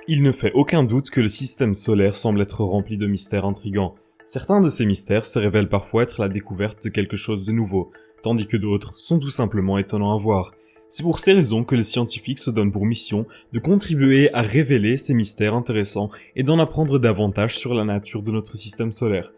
Il ne fait aucun doute que le système solaire semble être rempli de mystères intrigants. Certains de ces mystères se révèlent parfois être la découverte de quelque chose de nouveau, tandis que d'autres sont tout simplement étonnants à voir. C'est pour ces raisons que les scientifiques se donnent pour mission de contribuer à révéler ces mystères intéressants et d'en apprendre davantage sur la nature de notre système solaire.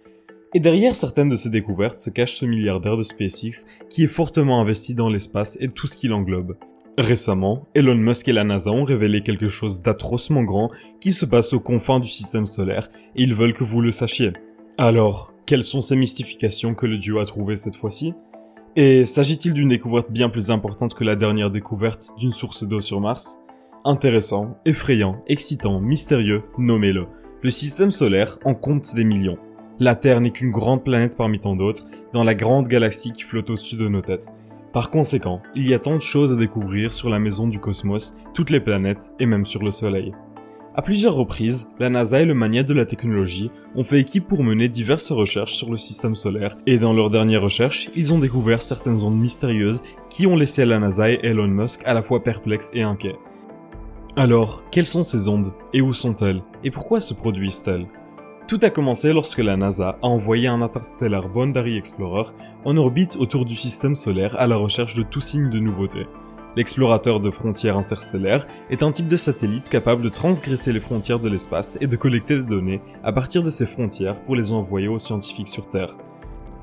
Et derrière certaines de ces découvertes se cache ce milliardaire de SpaceX qui est fortement investi dans l'espace et tout ce qui l'englobe. Récemment, Elon Musk et la NASA ont révélé quelque chose d'atrocement grand qui se passe aux confins du système solaire et ils veulent que vous le sachiez. Alors, quelles sont ces mystifications que le duo a trouvées cette fois-ci ? Et s'agit-il d'une découverte bien plus importante que la dernière découverte d'une source d'eau sur Mars ? Intéressant, effrayant, excitant, mystérieux, nommez-le. Le système solaire en compte des millions. La Terre n'est qu'une grande planète parmi tant d'autres, dans la grande galaxie qui flotte au-dessus de nos têtes. Par conséquent, il y a tant de choses à découvrir sur la maison du cosmos, toutes les planètes et même sur le Soleil. À plusieurs reprises, la NASA et le mania de la technologie ont fait équipe pour mener diverses recherches sur le système solaire, et dans leurs dernières recherches, ils ont découvert certaines ondes mystérieuses qui ont laissé la NASA et Elon Musk à la fois perplexes et inquiets. Alors, quelles sont ces ondes, et où sont-elles, et pourquoi se produisent-elles ? Tout a commencé lorsque la NASA a envoyé un Interstellar Boundary Explorer en orbite autour du système solaire à la recherche de tout signe de nouveauté. L'explorateur de frontières interstellaires est un type de satellite capable de transgresser les frontières de l'espace et de collecter des données à partir de ces frontières pour les envoyer aux scientifiques sur Terre.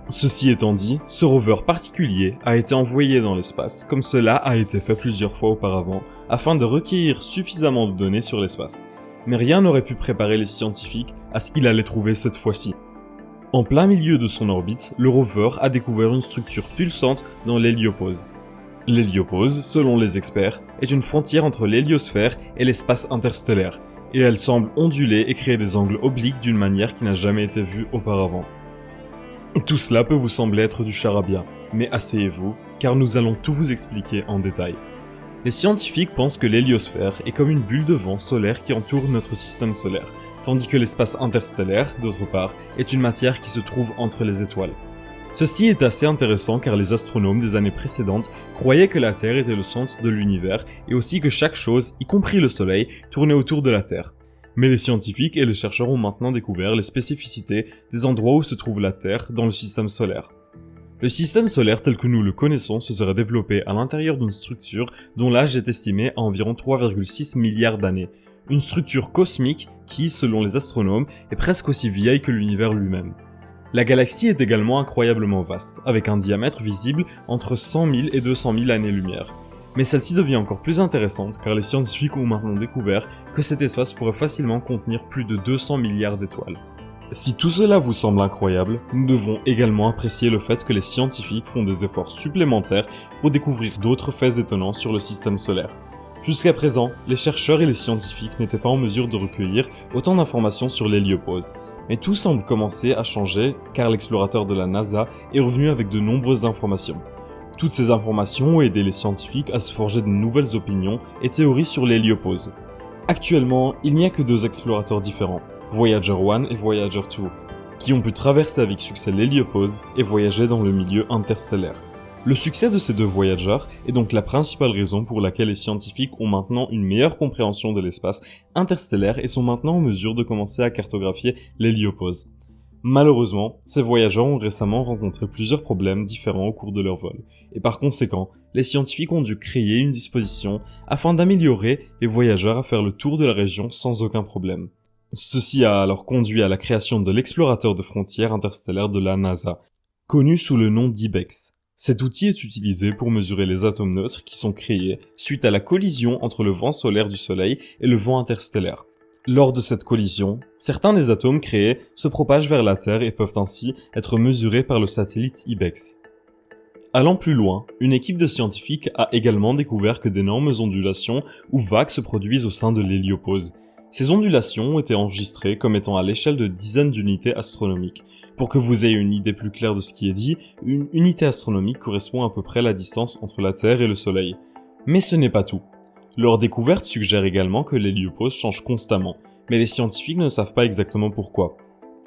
Ceci étant dit, ce rover particulier a été envoyé dans l'espace, comme cela a été fait plusieurs fois auparavant, afin de recueillir suffisamment de données sur l'espace. Mais rien n'aurait pu préparer les scientifiques à ce qu'il allait trouver cette fois-ci. En plein milieu de son orbite, le rover a découvert une structure pulsante dans l'héliopause. L'héliopause, selon les experts, est une frontière entre l'héliosphère et l'espace interstellaire, et elle semble onduler et créer des angles obliques d'une manière qui n'a jamais été vue auparavant. Tout cela peut vous sembler être du charabia, mais asseyez-vous, car nous allons tout vous expliquer en détail. Les scientifiques pensent que l'héliosphère est comme une bulle de vent solaire qui entoure notre système solaire, tandis que l'espace interstellaire, d'autre part, est une matière qui se trouve entre les étoiles. Ceci est assez intéressant car les astronomes des années précédentes croyaient que la Terre était le centre de l'univers et aussi que chaque chose, y compris le Soleil, tournait autour de la Terre. Mais les scientifiques et les chercheurs ont maintenant découvert les spécificités des endroits où se trouve la Terre dans le système solaire. Le système solaire tel que nous le connaissons se serait développé à l'intérieur d'une structure dont l'âge est estimé à environ 3,6 milliards d'années. Une structure cosmique qui, selon les astronomes, est presque aussi vieille que l'univers lui-même. La galaxie est également incroyablement vaste, avec un diamètre visible entre 100 000 et 200 000 années-lumière. Mais celle-ci devient encore plus intéressante car les scientifiques ont maintenant découvert que cet espace pourrait facilement contenir plus de 200 milliards d'étoiles. Si tout cela vous semble incroyable, nous devons également apprécier le fait que les scientifiques font des efforts supplémentaires pour découvrir d'autres faits étonnants sur le système solaire. Jusqu'à présent, les chercheurs et les scientifiques n'étaient pas en mesure de recueillir autant d'informations sur l'héliopause. Mais tout semble commencer à changer car l'explorateur de la NASA est revenu avec de nombreuses informations. Toutes ces informations ont aidé les scientifiques à se forger de nouvelles opinions et théories sur l'héliopause. Actuellement, il n'y a que 2 explorateurs différents, Voyager 1 et Voyager 2, qui ont pu traverser avec succès l'héliopause et voyager dans le milieu interstellaire. Le succès de ces 2 voyageurs est donc la principale raison pour laquelle les scientifiques ont maintenant une meilleure compréhension de l'espace interstellaire et sont maintenant en mesure de commencer à cartographier l'héliopause. Malheureusement, ces voyageurs ont récemment rencontré plusieurs problèmes différents au cours de leur vol, et par conséquent, les scientifiques ont dû créer une disposition afin d'améliorer les voyageurs à faire le tour de la région sans aucun problème. Ceci a alors conduit à la création de l'explorateur de frontières interstellaires de la NASA, connu sous le nom d'IBEX. Cet outil est utilisé pour mesurer les atomes neutres qui sont créés suite à la collision entre le vent solaire du Soleil et le vent interstellaire. Lors de cette collision, certains des atomes créés se propagent vers la Terre et peuvent ainsi être mesurés par le satellite IBEX. Allant plus loin, une équipe de scientifiques a également découvert que d'énormes ondulations ou vagues se produisent au sein de l'héliopause. Ces ondulations ont été enregistrées comme étant à l'échelle de dizaines d'unités astronomiques. Pour que vous ayez une idée plus claire de ce qui est dit, une unité astronomique correspond à peu près à la distance entre la Terre et le Soleil. Mais ce n'est pas tout. Leur découverte suggère également que l'héliopause change constamment, mais les scientifiques ne savent pas exactement pourquoi.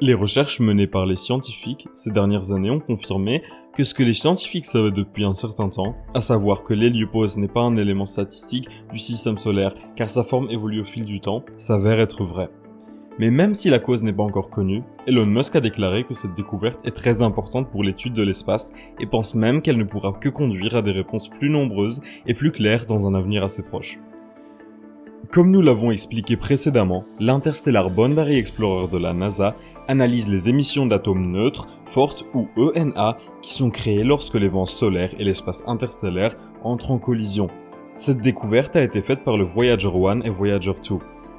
Les recherches menées par les scientifiques ces dernières années ont confirmé que ce que les scientifiques savaient depuis un certain temps, à savoir que l'héliopause n'est pas un élément statistique du système solaire car sa forme évolue au fil du temps, s'avère être vrai. Mais même si la cause n'est pas encore connue, Elon Musk a déclaré que cette découverte est très importante pour l'étude de l'espace et pense même qu'elle ne pourra que conduire à des réponses plus nombreuses et plus claires dans un avenir assez proche. Comme nous l'avons expliqué précédemment, l'Interstellar Boundary Explorer de la NASA analyse les émissions d'atomes neutres, fortes ou ENA, qui sont créées lorsque les vents solaires et l'espace interstellaire entrent en collision. Cette découverte a été faite par le Voyager 1 et Voyager 2.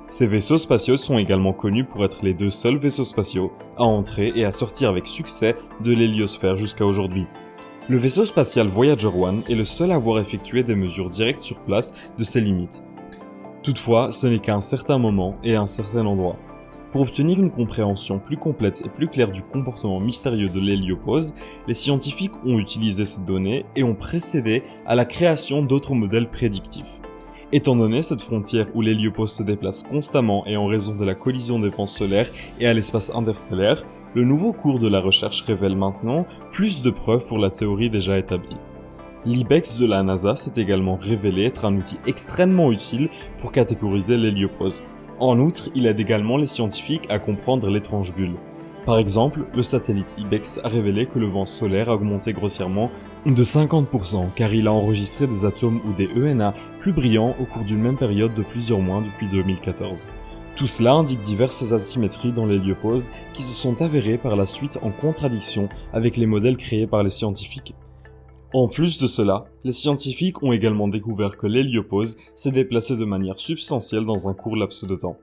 Ces vaisseaux spatiaux sont également connus pour être les deux seuls vaisseaux spatiaux à entrer et à sortir avec succès de l'héliosphère jusqu'à aujourd'hui. Le vaisseau spatial Voyager 1 est le seul à avoir effectué des mesures directes sur place de ses limites. Toutefois, ce n'est qu'à un certain moment et à un certain endroit. Pour obtenir une compréhension plus complète et plus claire du comportement mystérieux de l'héliopause, les scientifiques ont utilisé ces données et ont procédé à la création d'autres modèles prédictifs. Étant donné cette frontière où l'héliopause se déplace constamment et en raison de la collision des vents solaires et à l'espace interstellaire, le nouveau cours de la recherche révèle maintenant plus de preuves pour la théorie déjà établie. L'IBEX de la NASA s'est également révélé être un outil extrêmement utile pour catégoriser l'héliopause. En outre, il aide également les scientifiques à comprendre l'étrange bulle. Par exemple, le satellite IBEX a révélé que le vent solaire a augmenté grossièrement de 50% car il a enregistré des atomes ou des ENA plus brillants au cours d'une même période de plusieurs mois depuis 2014. Tout cela indique diverses asymétries dans l'héliopause qui se sont avérées par la suite en contradiction avec les modèles créés par les scientifiques. En plus de cela, les scientifiques ont également découvert que l'héliopause s'est déplacée de manière substantielle dans un court laps de temps.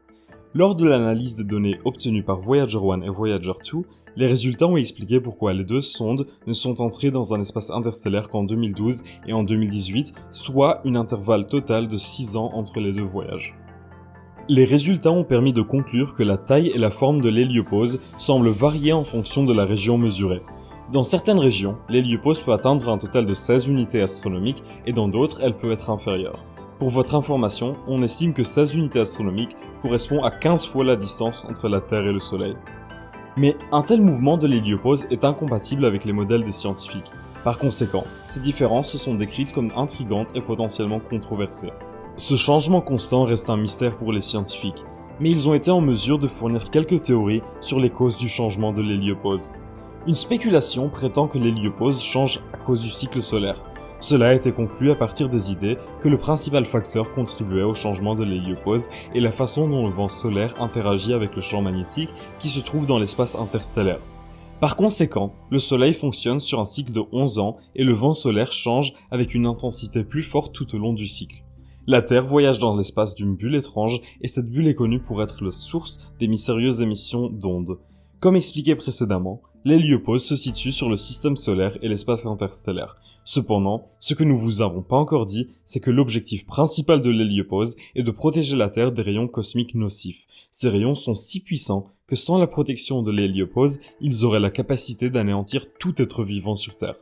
Lors de l'analyse des données obtenues par Voyager 1 et Voyager 2, les résultats ont expliqué pourquoi les deux sondes ne sont entrées dans un espace interstellaire qu'en 2012 et en 2018, soit un intervalle total de 6 ans entre les deux voyages. Les résultats ont permis de conclure que la taille et la forme de l'héliopause semblent varier en fonction de la région mesurée. Dans certaines régions, l'héliopause peut atteindre un total de 16 unités astronomiques et dans d'autres, elle peut être inférieure. Pour votre information, on estime que 16 unités astronomiques correspond à 15 fois la distance entre la Terre et le Soleil. Mais un tel mouvement de l'héliopause est incompatible avec les modèles des scientifiques. Par conséquent, ces différences sont décrites comme intrigantes et potentiellement controversées. Ce changement constant reste un mystère pour les scientifiques, mais ils ont été en mesure de fournir quelques théories sur les causes du changement de l'héliopause. Une spéculation prétend que l'héliopause change à cause du cycle solaire. Cela a été conclu à partir des idées que le principal facteur contribuait au changement de l'héliopause est la façon dont le vent solaire interagit avec le champ magnétique qui se trouve dans l'espace interstellaire. Par conséquent, le Soleil fonctionne sur un cycle de 11 ans et le vent solaire change avec une intensité plus forte tout au long du cycle. La Terre voyage dans l'espace d'une bulle étrange et cette bulle est connue pour être la source des mystérieuses émissions d'ondes. Comme expliqué précédemment, l'héliopause se situe sur le système solaire et l'espace interstellaire. Cependant, ce que nous vous avons pas encore dit, c'est que l'objectif principal de l'héliopause est de protéger la Terre des rayons cosmiques nocifs. Ces rayons sont si puissants que sans la protection de l'héliopause, ils auraient la capacité d'anéantir tout être vivant sur Terre.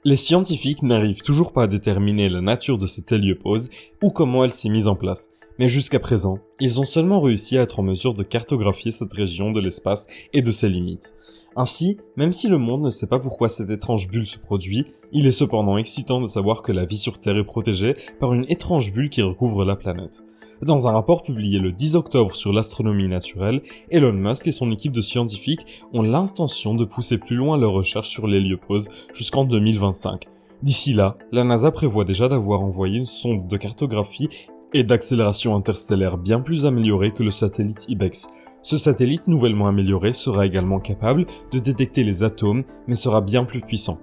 Les scientifiques n'arrivent toujours pas à déterminer la nature de cette héliopause ou comment elle s'est mise en place. Mais jusqu'à présent, ils ont seulement réussi à être en mesure de cartographier cette région de l'espace et de ses limites. Ainsi, même si le monde ne sait pas pourquoi cette étrange bulle se produit, il est cependant excitant de savoir que la vie sur Terre est protégée par une étrange bulle qui recouvre la planète. Dans un rapport publié le 10 octobre sur l'astronomie naturelle, Elon Musk et son équipe de scientifiques ont l'intention de pousser plus loin leurs recherches sur l'héliopause jusqu'en 2025. D'ici là, la NASA prévoit déjà d'avoir envoyé une sonde de cartographie et d'accélération interstellaire bien plus améliorée que le satellite IBEX. Ce satellite nouvellement amélioré sera également capable de détecter les atomes, mais sera bien plus puissant.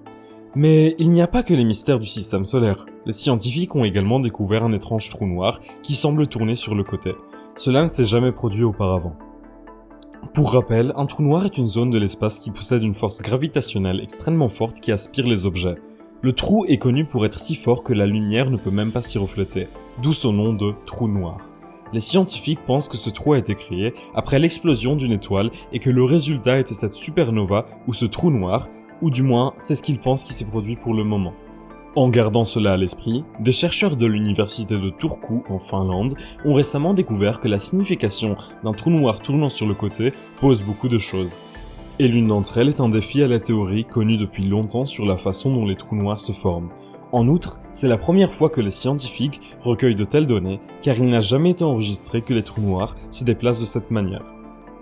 Mais il n'y a pas que les mystères du système solaire. Les scientifiques ont également découvert un étrange trou noir qui semble tourner sur le côté. Cela ne s'est jamais produit auparavant. Pour rappel, un trou noir est une zone de l'espace qui possède une force gravitationnelle extrêmement forte qui aspire les objets. Le trou est connu pour être si fort que la lumière ne peut même pas s'y refléter, d'où son nom de trou noir. Les scientifiques pensent que ce trou a été créé après l'explosion d'une étoile et que le résultat était cette supernova ou ce trou noir, ou du moins c'est ce qu'ils pensent qui s'est produit pour le moment. En gardant cela à l'esprit, des chercheurs de l'université de Turku en Finlande ont récemment découvert que la signification d'un trou noir tournant sur le côté pose beaucoup de choses. Et l'une d'entre elles est un défi à la théorie connue depuis longtemps sur la façon dont les trous noirs se forment. En outre, c'est la première fois que les scientifiques recueillent de telles données, car il n'a jamais été enregistré que les trous noirs se déplacent de cette manière.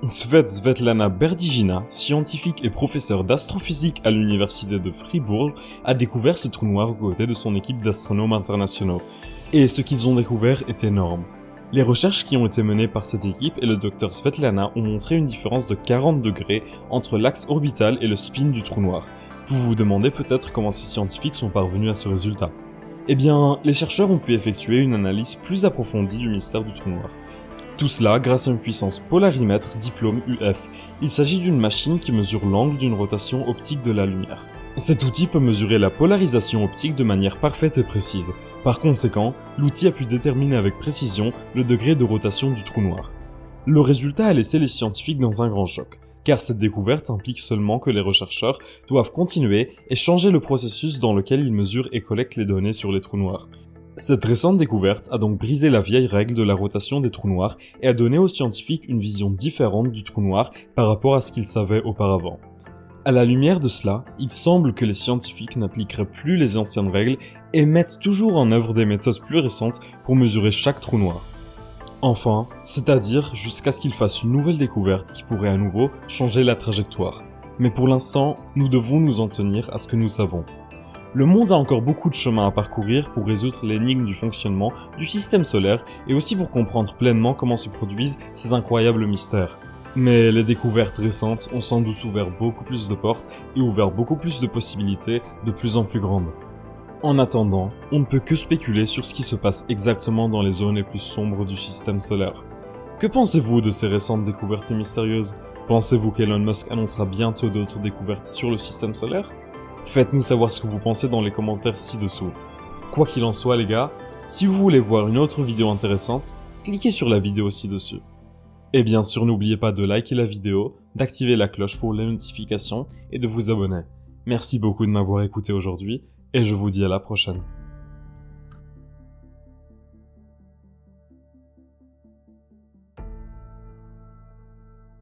Svetlana Berdigina, scientifique et professeur d'astrophysique à l'université de Fribourg, a découvert ce trou noir aux côtés de son équipe d'astronomes internationaux. Et ce qu'ils ont découvert est énorme. Les recherches qui ont été menées par cette équipe et le Dr Svetlana ont montré une différence de 40 degrés entre l'axe orbital et le spin du trou noir. Vous vous demandez peut-être comment ces scientifiques sont parvenus à ce résultat. Eh bien, les chercheurs ont pu effectuer une analyse plus approfondie du mystère du trou noir. Tout cela grâce à une puissance polarimètre diplôme UF. Il s'agit d'une machine qui mesure l'angle d'une rotation optique de la lumière. Cet outil peut mesurer la polarisation optique de manière parfaite et précise. Par conséquent, l'outil a pu déterminer avec précision le degré de rotation du trou noir. Le résultat a laissé les scientifiques dans un grand choc, car cette découverte implique seulement que les rechercheurs doivent continuer et changer le processus dans lequel ils mesurent et collectent les données sur les trous noirs. Cette récente découverte a donc brisé la vieille règle de la rotation des trous noirs et a donné aux scientifiques une vision différente du trou noir par rapport à ce qu'ils savaient auparavant. À la lumière de cela, il semble que les scientifiques n'appliqueraient plus les anciennes règles et mettent toujours en œuvre des méthodes plus récentes pour mesurer chaque trou noir. Enfin, c'est-à-dire jusqu'à ce qu'ils fassent une nouvelle découverte qui pourrait à nouveau changer la trajectoire. Mais pour l'instant, nous devons nous en tenir à ce que nous savons. Le monde a encore beaucoup de chemin à parcourir pour résoudre l'énigme du fonctionnement du système solaire et aussi pour comprendre pleinement comment se produisent ces incroyables mystères. Mais les découvertes récentes ont sans doute ouvert beaucoup plus de portes et ouvert beaucoup plus de possibilités de plus en plus grandes. En attendant, on ne peut que spéculer sur ce qui se passe exactement dans les zones les plus sombres du système solaire. Que pensez-vous de ces récentes découvertes mystérieuses ? Pensez-vous qu'Elon Musk annoncera bientôt d'autres découvertes sur le système solaire ? Faites-nous savoir ce que vous pensez dans les commentaires ci-dessous. Quoi qu'il en soit les gars, si vous voulez voir une autre vidéo intéressante, cliquez sur la vidéo ci-dessus. Et bien sûr n'oubliez pas de liker la vidéo, d'activer la cloche pour les notifications et de vous abonner. Merci beaucoup de m'avoir écouté aujourd'hui et je vous dis à la prochaine.